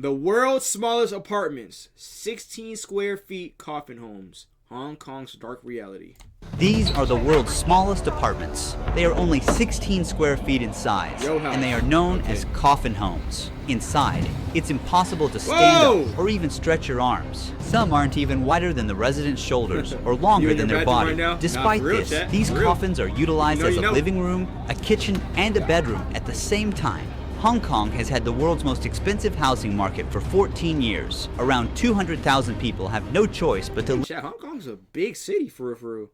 The world's smallest apartments. 16 square feet coffin homes. Hong Kong's dark reality. These are the world's smallest apartments. They are only 16 square feet in size, and they are known as coffin homes. Inside, it's impossible to stand up or even stretch your arms. Some aren't even wider than the residents' shoulders or longer than their body. Despite this, these coffins are utilized as a living room, a kitchen, and a bedroom at the same time. Hong Kong has had the world's most expensive housing market for 14 years. Around 200,000 people have no choice but to live. Hong Kong's a big city for real.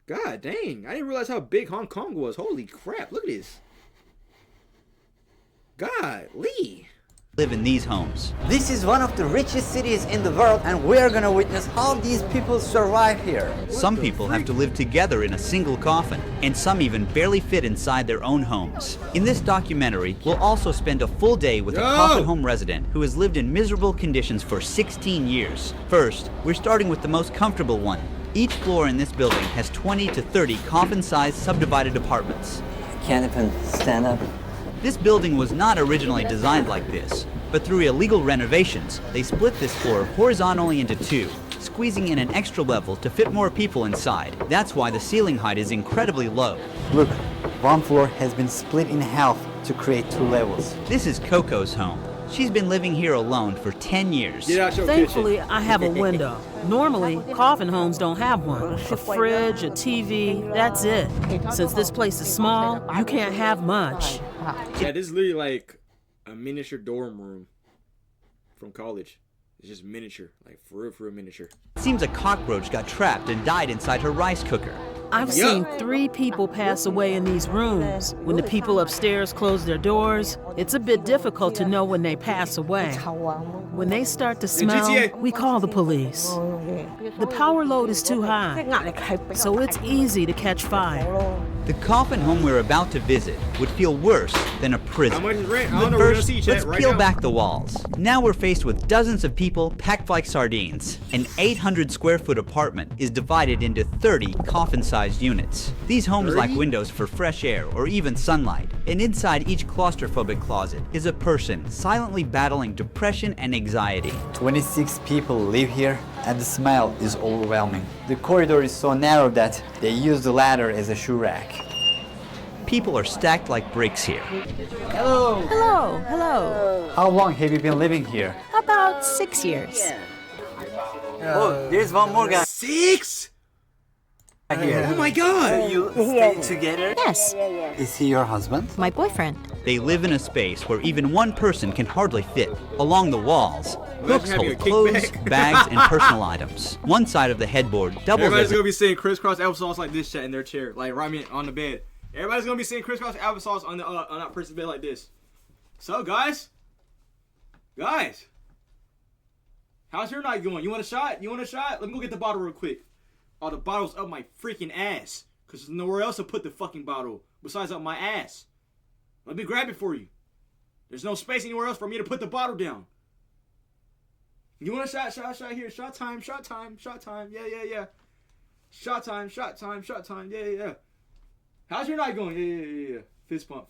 God dang, I didn't realize how big Hong Kong was. Holy crap, look at this. Golly. Live in these homes. This is one of the richest cities in the world, and we're gonna witness how these people survive here. Some people have to live together in a single coffin, and some even barely fit inside their own homes. In this documentary, we'll also spend a full day with a coffin home resident who has lived in miserable conditions for 16 years. First, we're starting with the most comfortable one. Each floor in this building has 20 to 30 coffin-sized subdivided apartments. I can't even stand up. This building was not originally designed like this, but through illegal renovations, they split this floor horizontally into two, squeezing in an extra level to fit more people inside. That's why the ceiling height is incredibly low. Look, one floor has been split in half to create two levels. This is Coco's home. She's been living here alone for 10 years. Thankfully, I have a window. Normally, coffin homes don't have one. A fridge, a TV, that's it. Since this place is small, you can't have much. Yeah, this is literally like a miniature dorm room from college. It's just miniature, like for real miniature. It seems a cockroach got trapped and died inside her rice cooker. I've seen 3 people pass away in these rooms. When the people upstairs close their doors, it's a bit difficult to know when they pass away. When they start to smell, we call the police. The power load is too high, so it's easy to catch fire. The coffin home we're about to visit would feel worse than a prison. How much is rent? I don't But know. first, let's peel back the walls. Now we're faced with dozens of people packed like sardines. An 800 square foot apartment is divided into 30 coffin-sized units. These homes lack windows for fresh air or even sunlight. And inside each claustrophobic closet is a person silently battling depression and anxiety. 26 people live here, and the smell is overwhelming. The corridor is so narrow that they use the ladder as a shoe rack. People are stacked like bricks here. Hello! Hello, hello. How long have you been living here? About 6 years. Oh, there's one more guy 6? here. Oh my god! You stay together? Yes, Is he your husband? my boyfriend. They live in a space where even one person can hardly fit. Along the walls, hooks having hold a clothes, kickback. bags, and personal items. One side of the headboard doubles Everybody's as a gonna be sitting crisscross applesauce like this shit in their chair, like right on the bed. Everybody's gonna be sitting crisscross applesauce on that person's bed like this. So guys, how's your night going? You want a shot? Let me go get the bottle real quick. Oh, the bottle's up my freaking ass, cause there's nowhere else to put the fucking bottle besides up my ass. Let me grab it for you. There's no space anywhere else for me to put the bottle down. You want a shot here? Shot time. Yeah. Shot time. Yeah. How's your night going? Yeah. Fist pump.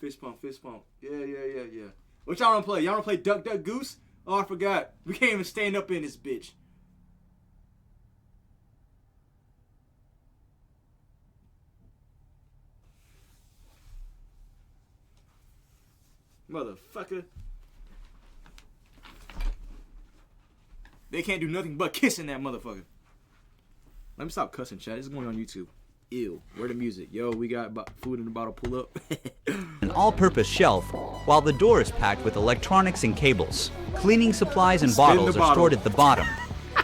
Yeah. What y'all wanna play? Y'all wanna play Duck, Duck, Goose? Oh, I forgot. We can't even stand up in this bitch. Motherfucker. They can't do nothing but kissing that motherfucker. Let me stop cussing, chat. This is going on YouTube. Ew. Where the music? Yo, we got food in the bottle. Pull up. an all-purpose shelf, while the door is packed with electronics and cables. Cleaning supplies and bottles are stored at the bottom.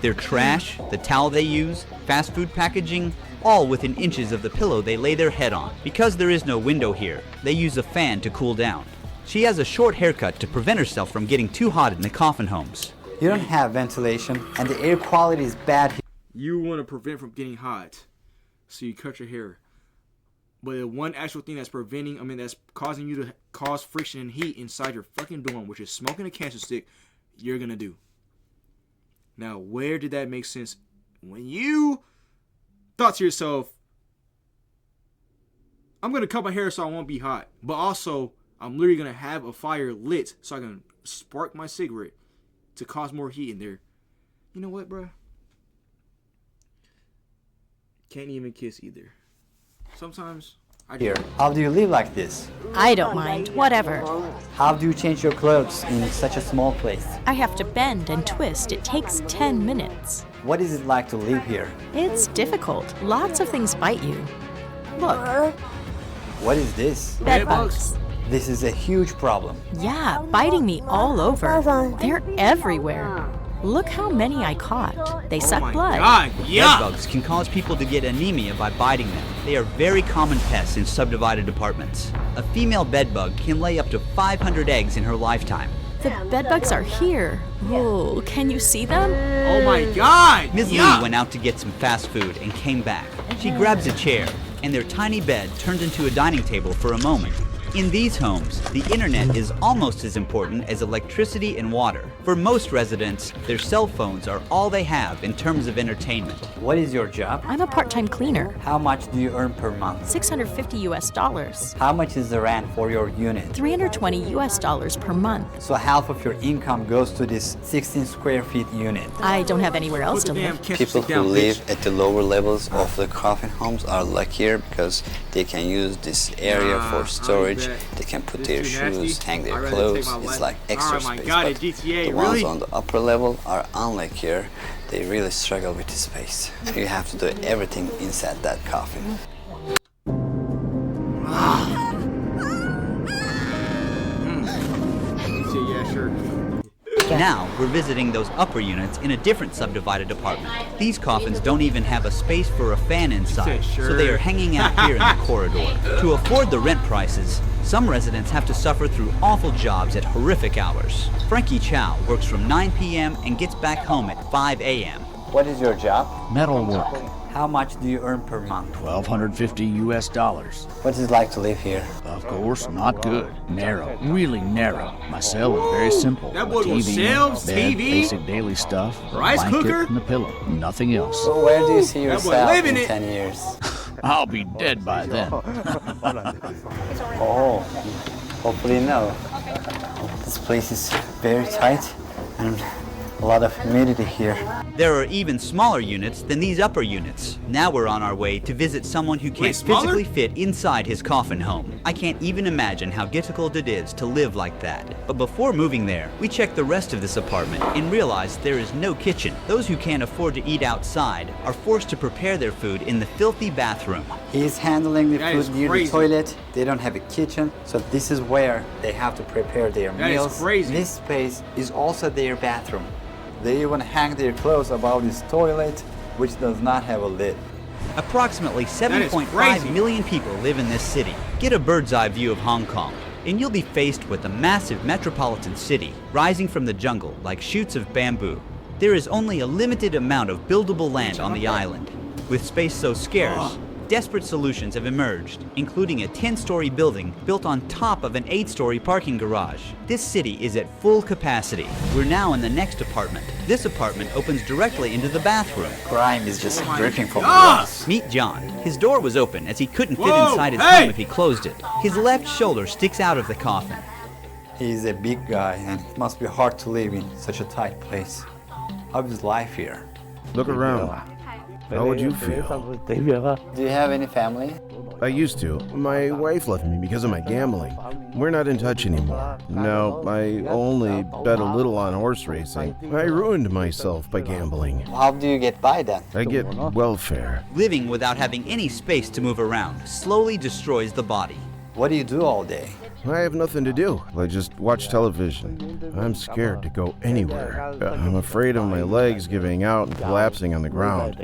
Their trash, the towel they use, fast food packaging, all within inches of the pillow they lay their head on. Because there is no window here, they use a fan to cool down. She has a short haircut to prevent herself from getting too hot in the coffin homes. You don't have ventilation, and the air quality is bad here. You want to prevent from getting hot, so you cut your hair. But the one actual thing that's that's causing you to cause friction and heat inside your fucking dorm, which is smoking a cancer stick, you're gonna do. Now, where did that make sense? When you thought to yourself, I'm gonna cut my hair so I won't be hot, but also I'm literally gonna have a fire lit so I can spark my cigarette. to cause more heat in there. You know what, bro? Can't even kiss either. Sometimes I do. Here, how do you live like this? I don't mind, whatever. How do you change your clothes in such a small place? I have to bend and twist. It takes 10 minutes. What is it like to live here? It's difficult. Lots of things bite you. Look, What is this? bed bugs. This is a huge problem. Yeah, biting me all over. They're everywhere. Look how many I caught. They suck blood. God, yeah. Bedbugs can cause people to get anemia by biting them. They are very common pests in subdivided apartments. A female bedbug can lay up to 500 eggs in her lifetime. The bedbugs are here. Oh, can you see them? Oh my God. Ms. Yeah. Lee went out to get some fast food and came back. She grabs a chair, and their tiny bed turns into a dining table for a moment. In these homes, the internet is almost as important as electricity and water. For most residents, their cell phones are all they have in terms of entertainment. What is your job? I'm a part-time cleaner. How much do you earn per month? $650 US. How much is the rent for your unit? $320 US per month. So half of your income goes to this 16 square feet unit. I don't have anywhere else Put to the damn live. ketchup People stick who down, live bitch. at the lower levels of the coffin homes are luckier because they can use this area Nah, for storage. I bet. They can put This their too shoes, nasty. hang I'd their rather clothes. take my It's life. like extra Oh my space. God, But in GTA, the ones really? on the upper level are unluckier. They really struggle with the space. You have to do everything inside that coffin. Yeah, sure. Now, we're visiting those upper units in a different subdivided apartment. These coffins don't even have a space for a fan inside, so they are hanging out here in the corridor. To afford the rent prices, some residents have to suffer through awful jobs at horrific hours. Frankie Chow works from 9 p.m. and gets back home at 5 a.m. What is your job? Metal work, How much do you earn per month? $1,250 US. What is it like to live here? Of course, not good. Narrow, really narrow. My cell is very simple. That A boy goes TV, shelves, bed, TV, basic daily stuff, a rice blanket, cooker. and a pillow. Nothing else. So where do you see That boy yourself living in it. 10 years? I'll be dead by then. Oh, hopefully no. This place is very tight and a lot of humidity here. There are even smaller units than these upper units. Now we're on our way to visit someone who can't smaller? physically fit inside his coffin home. I can't even imagine how difficult it is to live like that. But before moving there, we check the rest of this apartment and realize there is no kitchen. Those who can't afford to eat outside are forced to prepare their food in the filthy bathroom. He's handling the That is food near crazy. the toilet. They don't have a kitchen, so this is where they have to prepare their That is meals. crazy. This space is also their bathroom. They even hang their clothes above this toilet, which does not have a lid. Approximately 7.5 crazy. million people live in this city. Get a bird's eye view of Hong Kong, and you'll be faced with a massive metropolitan city rising from the jungle like shoots of bamboo. There is only a limited amount of buildable land on the island. With space so scarce, desperate solutions have emerged, including a 10-story building built on top of an 8-story parking garage. This city is at full capacity. We're now in the next apartment. This apartment opens directly into the bathroom. Crime is just dripping from the God! walls. Meet John. His door was open as he couldn't fit Whoa, inside his hey! home if he closed it. His left shoulder sticks out of the coffin. He's a big guy, and it must be hard to live in such a tight place. How is life here? Look around. How would you feel? Do you have any family? I used to. My wife left me because of my gambling. We're not in touch anymore. No, I only bet a little on horse racing. I ruined myself by gambling. How do you get by then? I get welfare. Living without having any space to move around slowly destroys the body. What do you do all day? I have nothing to do. I just watch television. I'm scared to go anywhere. I'm afraid of my legs giving out and collapsing on the ground.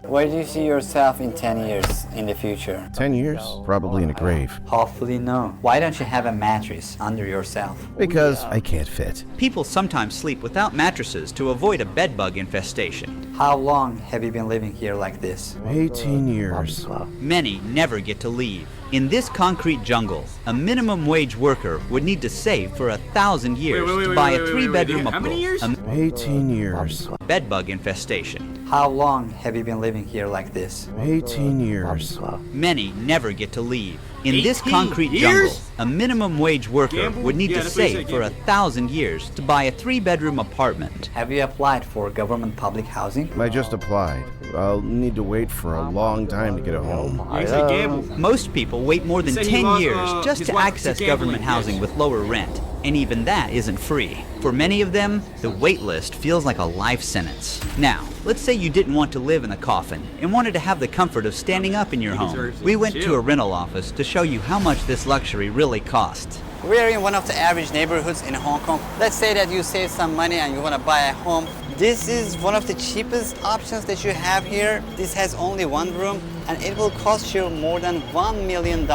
Where do you see yourself in 10 years in the future? 10 years? Probably in a grave. Hopefully no. Why don't you have a mattress under yourself? Because I can't fit. People sometimes sleep without mattresses to avoid a bedbug infestation. How long have you been living here like this? 18 years. Many never get to leave. In this concrete jungle, a minimum wage worker would need to save for 1,000 years to buy a 3-bedroom How many years? 18 years. bedbug infestation. How long have you been living here like this? 18 years. Many never get to leave. In this 18 concrete years? jungle, a minimum wage worker Gamble? would need Yeah, to that's what he save said, for gamble. 1,000 years to buy a 3-bedroom apartment. Have you applied for government public housing? I just applied. I'll need to wait for a long time to get a home. Yeah, he said gamble. Most people wait more than Say he 10 lost, years just his to wife access to gambling, government housing yes. with lower rent, and even that isn't free. For many of them, the wait list feels like a life sentence. Now, let's say you didn't want to live in a coffin and wanted to have the comfort of standing up in your home. We went to a rental office to show you how much this luxury really costs. We're in one of the average neighborhoods in Hong Kong. Let's say that you save some money and you want to buy a home. This is one of the cheapest options that you have here. This has only one room and it will cost you more than $1 million.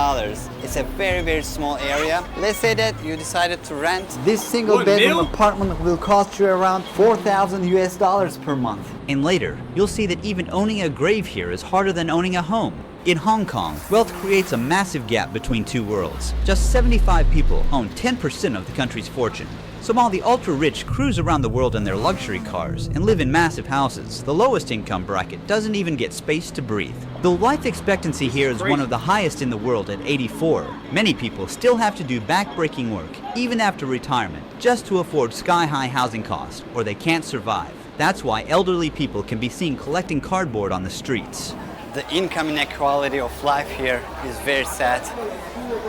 It's a very, very small area. Let's say that you decided to rent. This single What, bedroom mil? apartment will cost you around $4,000 per month. And later, you'll see that even owning a grave here is harder than owning a home. In Hong Kong, wealth creates a massive gap between two worlds. Just 75 people own 10% of the country's fortune. So while the ultra-rich cruise around the world in their luxury cars and live in massive houses, the lowest income bracket doesn't even get space to breathe. Though life expectancy here is one of the highest in the world at 84, many people still have to do back-breaking work, even after retirement, just to afford sky-high housing costs, or they can't survive. That's why elderly people can be seen collecting cardboard on the streets. The income inequality of life here is very sad.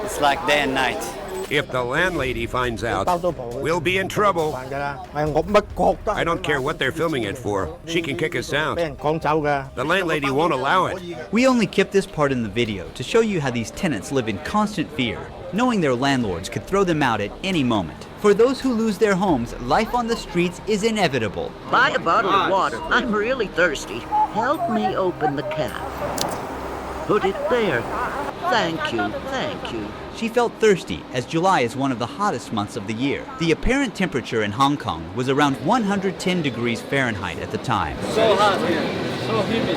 It's like day and night. If the landlady finds out, we'll be in trouble. I don't care what they're filming it for. She can kick us out. The landlady won't allow it. We only kept this part in the video to show you how these tenants live in constant fear, knowing their landlords could throw them out at any moment. For those who lose their homes, life on the streets is inevitable. Buy a bottle of water. I'm really thirsty. Help me open the cap. Put it there. Thank you, thank you. She felt thirsty, as July is one of the hottest months of the year. The apparent temperature in Hong Kong was around 110 degrees Fahrenheit at the time. So hot here. So humid.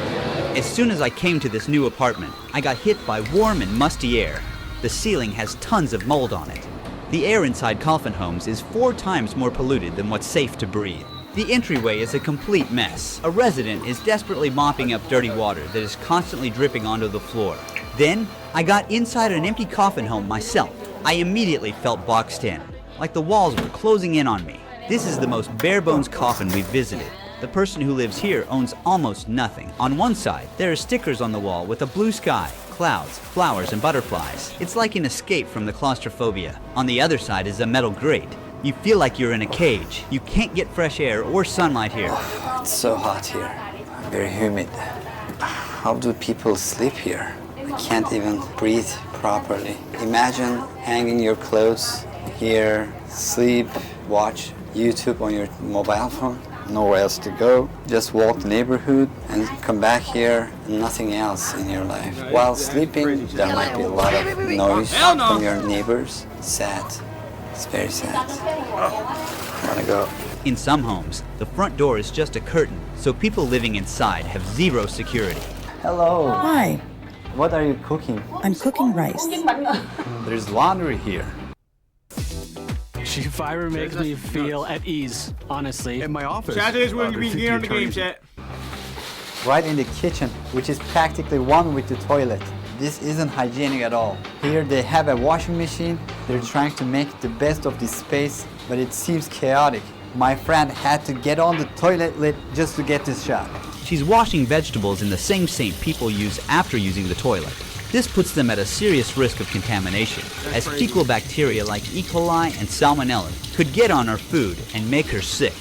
As soon as I came to this new apartment, I got hit by warm and musty air. The ceiling has tons of mold on it. The air inside Coffin homes is 4 times more polluted than what's safe to breathe. The entryway is a complete mess. A resident is desperately mopping up dirty water that is constantly dripping onto the floor. Then, I got inside an empty coffin home myself. I immediately felt boxed in, like the walls were closing in on me. This is the most bare-bones coffin we've visited. The person who lives here owns almost nothing. On one side, there are stickers on the wall with a blue sky, clouds, flowers, and butterflies. It's like an escape from the claustrophobia. On the other side is a metal grate. You feel like you're in a cage. You can't get fresh air or sunlight here. It's so hot here. Very humid. How do people sleep here? I can't even breathe properly. Imagine hanging your clothes here, sleep, watch YouTube on your mobile phone. Nowhere else to go. Just walk the neighborhood and come back here and nothing else in your life. While sleeping, there might be a lot of noise from your neighbors. Sad. It's very sad. I wanna go. In some homes, the front door is just a curtain, so people living inside have zero security. Hello. Hi, What are you cooking? I'm cooking rice. There's laundry here. Fiverr makes me feel at ease, honestly. In my office. Chat is where you be getting on the game, chat. Right in the kitchen, which is practically one with the toilet. This isn't hygienic at all. Here they have a washing machine. They're trying to make the best of this space, but it seems chaotic. My friend had to get on the toilet lid just to get this shot. She's washing vegetables in the same sink people use after using the toilet. This puts them at a serious risk of contamination, as fecal bacteria like E. coli and Salmonella could get on her food and make her sick.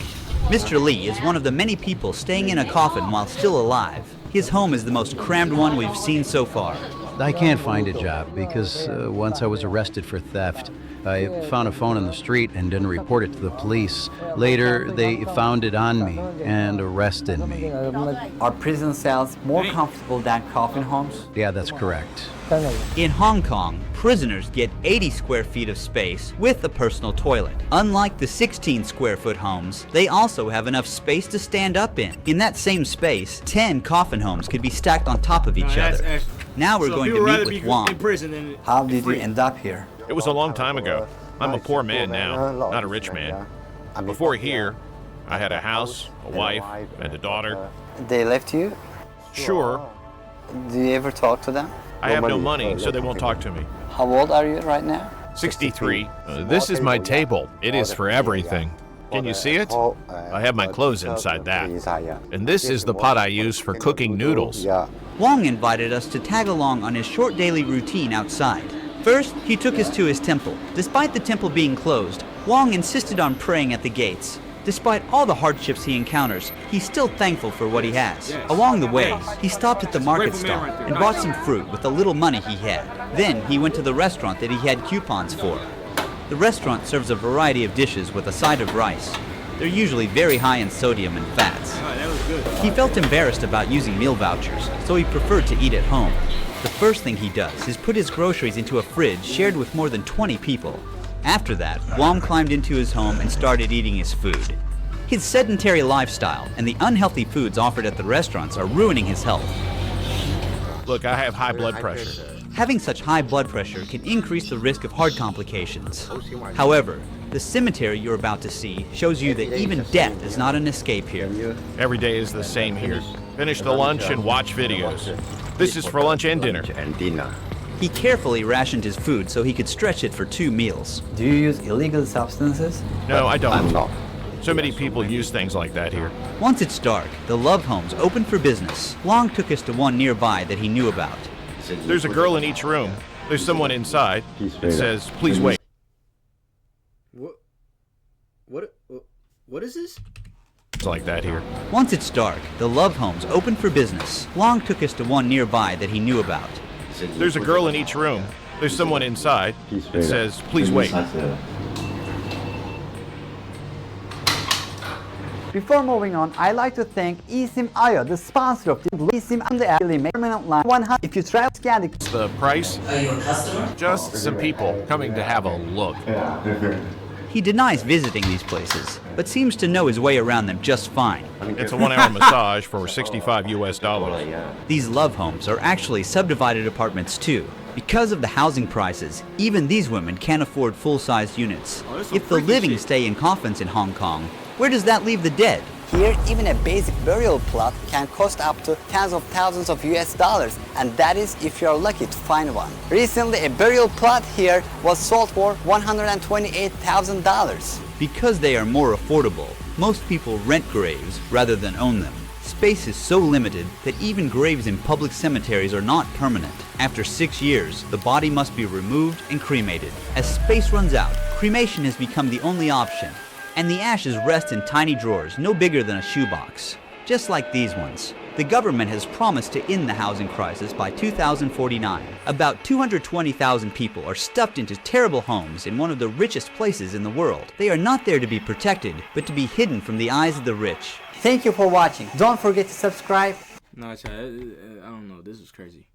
Mr. Lee is one of the many people staying in a coffin while still alive. His home is the most crammed one we've seen so far. I can't find a job because once I was arrested for theft. I found a phone in the street and didn't report it to the police. Later, they found it on me and arrested me. Are prison cells more comfortable than coffin homes? Yeah, that's correct. In Hong Kong, prisoners get 80 square feet of space with a personal toilet. Unlike the 16 square foot homes, they also have enough space to stand up in. In that same space, 10 coffin homes could be stacked on top of each other. Now we're going to meet with Wong. How did you end up here? It was a long time ago. I'm a poor man now, not a rich man. Before here, I had a house, a wife, and a daughter. They left you? Sure. Do you ever talk to them? I have no money, so they won't talk to me. How old are you right now? 63. This is my table. It is for everything. Can you see it? I have my clothes inside that. And this is the pot I use for cooking noodles. Wong invited us to tag along on his short daily routine outside. First, he took us to his temple. Despite the temple being closed, Wong insisted on praying at the gates. Despite all the hardships he encounters, he's still thankful for what he has. Yes. Along the way, he stopped at the market Grateful man stall right there. and bought some fruit with the little money he had. Then he went to the restaurant that he had coupons for. The restaurant serves a variety of dishes with a side of rice. They're usually very high in sodium and fats. That was good. He felt embarrassed about using meal vouchers, so he preferred to eat at home. The first thing he does is put his groceries into a fridge shared with more than 20 people. After that, Wong climbed into his home and started eating his food. His sedentary lifestyle and the unhealthy foods offered at the restaurants are ruining his health. Look, I have high blood pressure. Having such high blood pressure can increase the risk of heart complications. However, the cemetery you're about to see shows you that even death is not an escape here. Every day is the same here. Finish the lunch and watch videos. This is for lunch and dinner. He carefully rationed his food so he could stretch it for 2 meals. Do you use illegal substances? No, I don't. So many people use things like that here. Once it's dark, the love homes open for business. Wong took us to one nearby that he knew about. There's a girl in each room. There's someone inside. It says, please wait. What is this? It's like that here. Once it's dark, the love homes open for business. Wong took us to one nearby that he knew about. There's a girl in each room. There's someone inside. It says, please wait. Before moving on, I'd like to thank eSIM IO, the sponsor of the eSIM and the permanent line 100. If you try to scan the price, are you a customer? Just some people coming to have a look. He denies visiting these places, but seems to know his way around them just fine. It's a 1-hour massage for $65 US. These love homes are actually subdivided apartments too. Because of the housing prices, even these women can't afford full-sized units. If the living stay in coffins in Hong Kong, where does that leave the dead? Here, even a basic burial plot can cost up to tens of thousands of US dollars, and that is if you're lucky to find one. Recently, a burial plot here was sold for $128,000. Because they are more affordable, most people rent graves rather than own them. Space is so limited that even graves in public cemeteries are not permanent. After 6 years, the body must be removed and cremated. As space runs out, cremation has become the only option, and the ashes rest in tiny drawers no bigger than a shoebox, just like these ones. The government has promised to end the housing crisis by 2049. About 220,000 people are stuffed into terrible homes in one of the richest places in the world. They are not there to be protected, but to be hidden from the eyes of the rich. Thank you for watching. Don't forget to subscribe. No, I don't know. This is crazy.